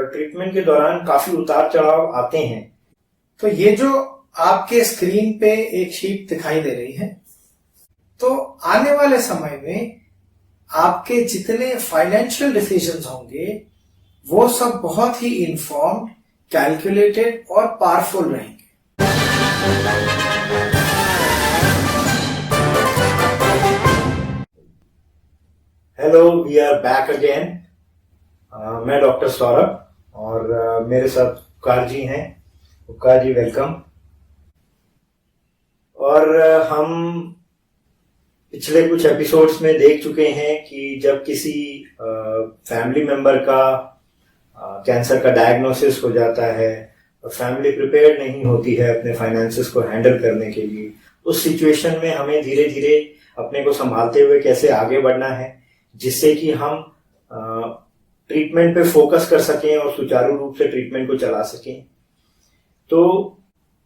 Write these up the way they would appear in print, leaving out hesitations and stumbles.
और ट्रीटमेंट के दौरान काफी उतार चढ़ाव आते हैं। तो ये जो आपके स्क्रीन पे एक शीट दिखाई दे रही है, तो आने वाले समय में आपके जितने फाइनेंशियल डिसीजंस होंगे वो सब बहुत ही इन्फॉर्म्ड, कैलकुलेटेड और पावरफुल रहेंगे। Hello, we are back again. मैं डॉक्टर सौरभ और मेरे साथ उपकार जी हैं। उपकार जी, वेलकम। और हम पिछले कुछ एपिसोड्स में देख चुके हैं कि जब किसी फैमिली मेंबर का कैंसर का डायग्नोसिस हो जाता है और फैमिली प्रिपेयर्ड नहीं होती है अपने फाइनेंसेस को हैंडल करने के लिए, उस सिचुएशन में हमें धीरे धीरे अपने को संभालते हुए कैसे आगे बढ़ना है जिससे कि हम ट्रीटमेंट पे फोकस कर सकें और सुचारू रूप से ट्रीटमेंट को चला सकें। तो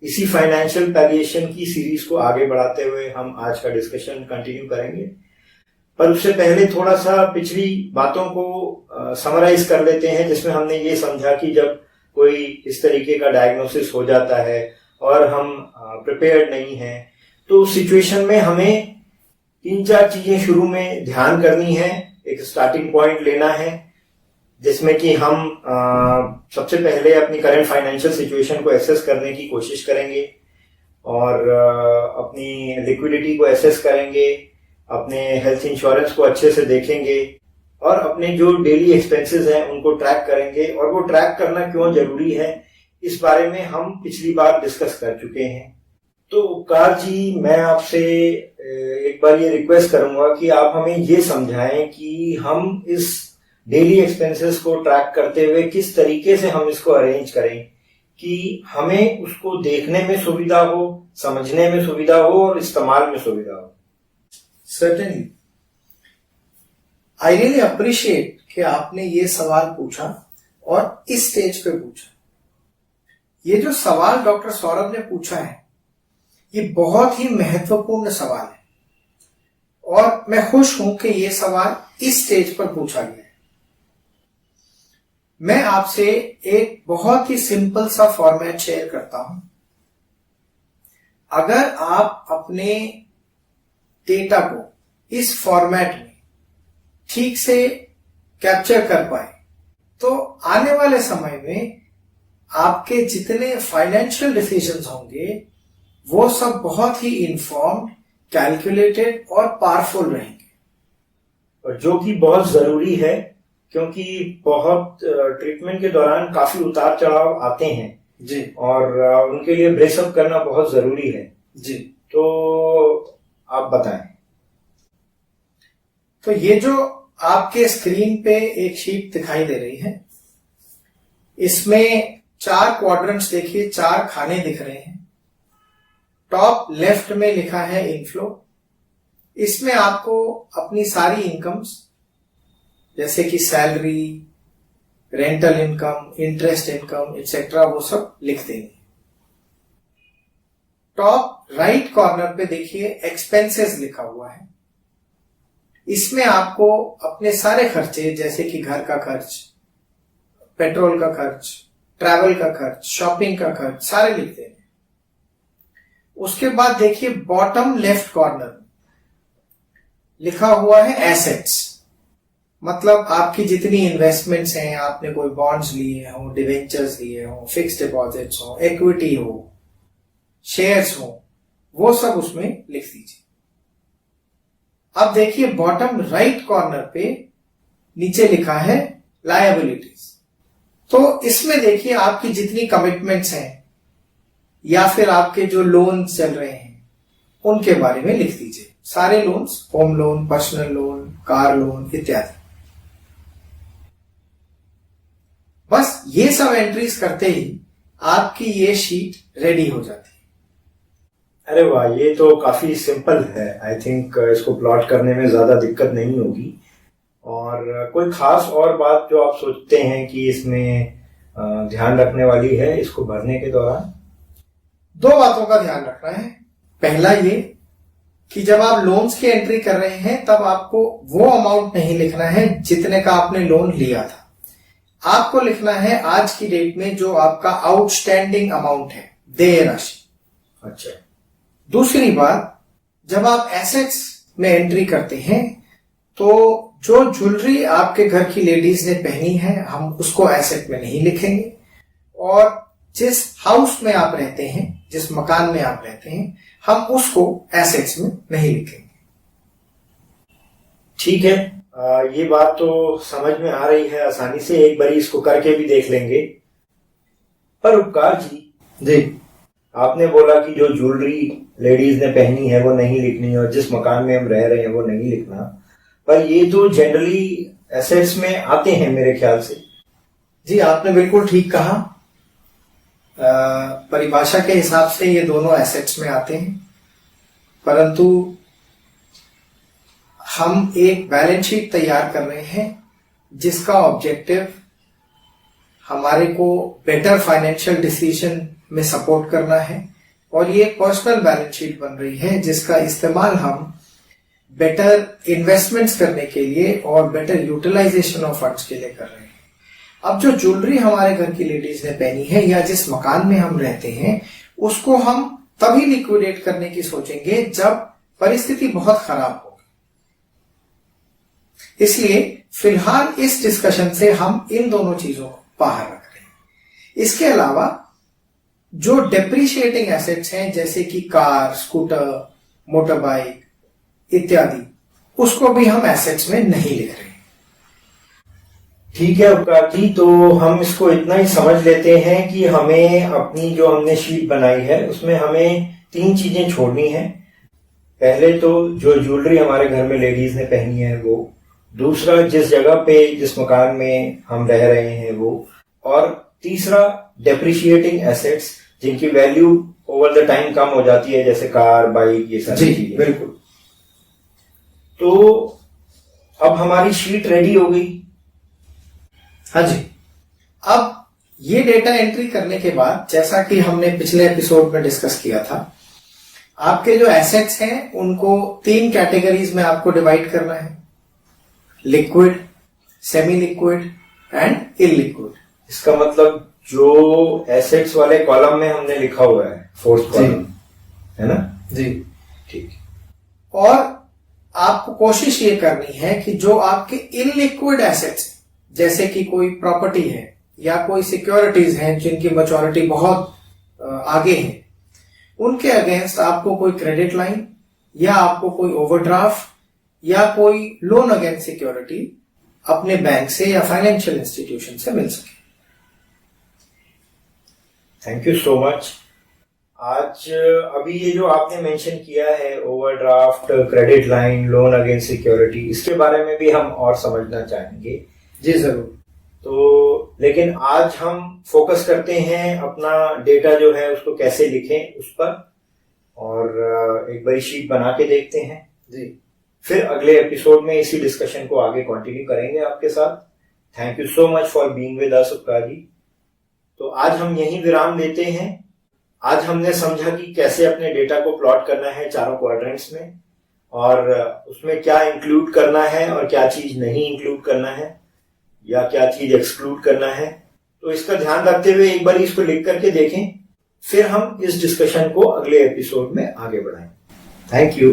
इसी फाइनेंशियल पैलिएशन की सीरीज को आगे बढ़ाते हुए हम आज का डिस्कशन कंटिन्यू करेंगे। पर उससे पहले थोड़ा सा पिछली बातों को समराइज कर लेते हैं, जिसमें हमने ये समझा कि जब कोई इस तरीके का डायग्नोसिस हो जाता है और हम प्रिपेयर्ड नहीं हैं, तो उस सिचुएशन में हमें 3-4 चीजें शुरू में ध्यान करनी है। एक स्टार्टिंग पॉइंट लेना है जिसमें कि हम सबसे पहले अपनी करंट फाइनेंशियल सिचुएशन को एसेस करने की कोशिश करेंगे और अपनी लिक्विडिटी को एसेस करेंगे, अपने हेल्थ इंश्योरेंस को अच्छे से देखेंगे और अपने जो डेली एक्सपेंसेस हैं उनको ट्रैक करेंगे। और वो ट्रैक करना क्यों जरूरी है, इस बारे में हम पिछली बार डिस्कस कर चुके हैं। तो उपकार जी, मैं आपसे एक बार ये रिक्वेस्ट करूंगा कि आप हमें ये समझाएं कि हम इस डेली एक्सपेंसेस को ट्रैक करते हुए किस तरीके से हम इसको अरेंज करें कि हमें उसको देखने में सुविधा हो, समझने में सुविधा हो और इस्तेमाल में सुविधा हो। Certainly. I really appreciate कि आपने ये सवाल पूछा और इस स्टेज पे पूछा। ये जो सवाल डॉक्टर सौरभ ने पूछा है, ये बहुत ही महत्वपूर्ण सवाल है और मैं खुश हूं कि ये सवाल इस स्टेज पर पूछा गया है। मैं आपसे एक बहुत ही सिंपल सा फॉर्मेट शेयर करता हूं। अगर आप अपने डेटा को इस फॉर्मेट में ठीक से कैप्चर कर पाए, तो आने वाले समय में आपके जितने फाइनेंशियल डिसीजंस होंगे वो सब बहुत ही इन्फॉर्म्ड, कैलकुलेटेड और पावरफुल रहेंगे। और जो कि बहुत जरूरी है, क्योंकि बहुत ट्रीटमेंट के दौरान काफी उतार चढ़ाव आते हैं जी, और उनके लिए ब्रेसअप करना बहुत जरूरी है जी। तो आप बताएं। तो ये जो आपके स्क्रीन पे एक शीट दिखाई दे रही है, इसमें 4 क्वाड्रेंट्स देखिए, 4 खाने दिख रहे हैं। टॉप लेफ्ट में लिखा है इनफ्लो। इसमें आपको अपनी सारी इनकम्स जैसे कि salary, rental income, interest income etcetera वो सब लिख देंगे। टॉप राइट कॉर्नर पे देखिए एक्सपेंसेस लिखा हुआ है। इसमें आपको अपने सारे खर्चे जैसे कि घर का खर्च, पेट्रोल का खर्च, ट्रैवल का खर्च, शॉपिंग का खर्च सारे लिख देंगे। उसके बाद देखिए बॉटम लेफ्ट कॉर्नर लिखा हुआ है एसेट्स, मतलब आपकी जितनी इन्वेस्टमेंट्स हैं, आपने कोई बॉन्ड्स लिए हो, डिवेंचर्स लिए हो, फिक्स्ड डिपॉजिट्स हो, इक्विटी हो, शेयर्स हो, वो सब उसमें लिख दीजिए। अब देखिए बॉटम राइट कॉर्नर पे नीचे लिखा है लायबिलिटीज। तो इसमें देखिए आपकी जितनी कमिटमेंट्स हैं या फिर आपके जो लोन चल रहे हैं उनके बारे में लिख दीजिए। सारे loans, home loan, personal loan, car loan इत्यादि। बस ये सब एंट्रीज करते ही आपकी ये शीट रेडी हो जाती है। अरे वाह, ये तो काफी सिंपल है। आई थिंक इसको प्लॉट करने में ज्यादा दिक्कत नहीं होगी। और कोई खास और बात जो आप सोचते हैं कि इसमें ध्यान रखने वाली है इसको भरने के दौरान? 2 बातों का ध्यान रखना है। पहला ये कि जब आप लोन्स की एंट्री कर रहे हैं तब आपको वो अमाउंट नहीं लिखना है जितने का आपने लोन लिया था। आपको लिखना है आज की डेट में जो आपका आउटस्टैंडिंग अमाउंट है, देय राशि। अच्छा। दूसरी बात, जब आप एसेट्स में एंट्री करते हैं तो जो ज्वेलरी आपके घर की लेडीज ने पहनी है हम उसको एसेट में नहीं लिखेंगे, और जिस हाउस में आप रहते हैं, जिस मकान में आप रहते हैं, हम उसको एसेट्स में नहीं लिखेंगे। ठीक है, ये बात तो समझ में आ रही है आसानी से, एक बारी इसको करके भी देख लेंगे। पर उपकार जी, आपने बोला कि जो ज्वेलरी लेडीज ने पहनी है वो नहीं लिखनी और जिस मकान में हम रह रहे हैं वो नहीं लिखना, पर ये तो जनरली एसेट्स में आते हैं मेरे ख्याल से। जी, आपने बिल्कुल ठीक कहा। परिभाषा के हिसाब से ये दोनों एसेट्स में आते हैं, परंतु हम एक बैलेंस शीट तैयार कर रहे हैं जिसका ऑब्जेक्टिव हमारे को बेटर फाइनेंशियल डिसीजन में सपोर्ट करना है, और ये एक पर्सनल बैलेंस शीट बन रही है जिसका इस्तेमाल हम बेटर इन्वेस्टमेंट्स करने के लिए और बेटर यूटिलाइजेशन ऑफ फंड्स के लिए कर रहे हैं। अब जो ज्वेलरी हमारे घर की लेडीज ने पहनी है या जिस मकान में हम रहते हैं उसको हम तभी लिक्विडेट करने की सोचेंगे जब परिस्थिति बहुत खराब होगी। इसलिए फिलहाल इस डिस्कशन से हम इन दोनों चीजों को बाहर रख रहे हैं। इसके अलावा जो डेप्रिशिएटिंग एसेट्स हैं जैसे कि कार, स्कूटर, मोटर बाइक इत्यादि, उसको भी हम एसेट्स में नहीं लिख रहे हैं। ठीक है उपकार जी, तो हम इसको इतना ही समझ लेते हैं कि हमें अपनी जो हमने शीट बनाई है उसमें हमें 3 चीजें छोड़नी है। पहले तो जो ज्वेलरी हमारे घर में लेडीज ने पहनी है वो, दूसरा जिस जगह पे जिस मकान में हम रह रहे हैं वो, और तीसरा डेप्रिशिएटिंग एसेट्स जिनकी वैल्यू ओवर द टाइम कम हो जाती है, जैसे कार, बाइक, ये सारी चीजें। बिल्कुल। तो अब हमारी शीट रेडी हो गई। हाँ जी, अब ये डेटा एंट्री करने के बाद, जैसा कि हमने पिछले एपिसोड में डिस्कस किया था, आपके जो एसेट्स हैं उनको 3 कैटेगरीज में आपको डिवाइड करना है, liquid, semi liquid and illiquid. इसका मतलब जो एसेट्स वाले कॉलम में हमने लिखा हुआ है, फोर्थ कॉलम, है ना? जी, ठीक। और आपको कोशिश ये करनी है कि जो आपके इलिक्विड एसेट्स जैसे कि कोई प्रॉपर्टी है या कोई सिक्योरिटीज हैं जिनकी मैच्योरिटी बहुत आगे है, उनके अगेंस्ट आपको कोई क्रेडिट लाइन या आपको कोई ओवरड्राफ्ट या कोई लोन अगेंस्ट सिक्योरिटी अपने बैंक से या फाइनेंशियल इंस्टीट्यूशन से मिल सके। Thank you so much. आज अभी ये जो आपने मेंशन किया है, overdraft, credit line, loan against security, इसके बारे में भी हम और समझना चाहेंगे। जी जरूर। तो लेकिन आज हम फोकस करते हैं अपना डेटा जो है उसको कैसे लिखें उस पर, और एक बारी शीट बना के देखते हैं। जी, फिर अगले एपिसोड में इसी डिस्कशन को आगे कंटिन्यू करेंगे आपके साथ। Thank you so much for being with us उपकार जी। तो आज हम यहीं विराम लेते हैं। आज हमने समझा कि कैसे अपने डेटा को प्लॉट करना है चारों क्वाड्रेंट्स में, और उसमें क्या इंक्लूड करना है और क्या चीज नहीं इंक्लूड करना है, या क्या चीज एक्सक्लूड करना है। तो इसका ध्यान रखते हुए एक बार इसको लिख करके देखें, फिर हम इस डिस्कशन को अगले एपिसोड में आगे बढ़ाएं। Thank you.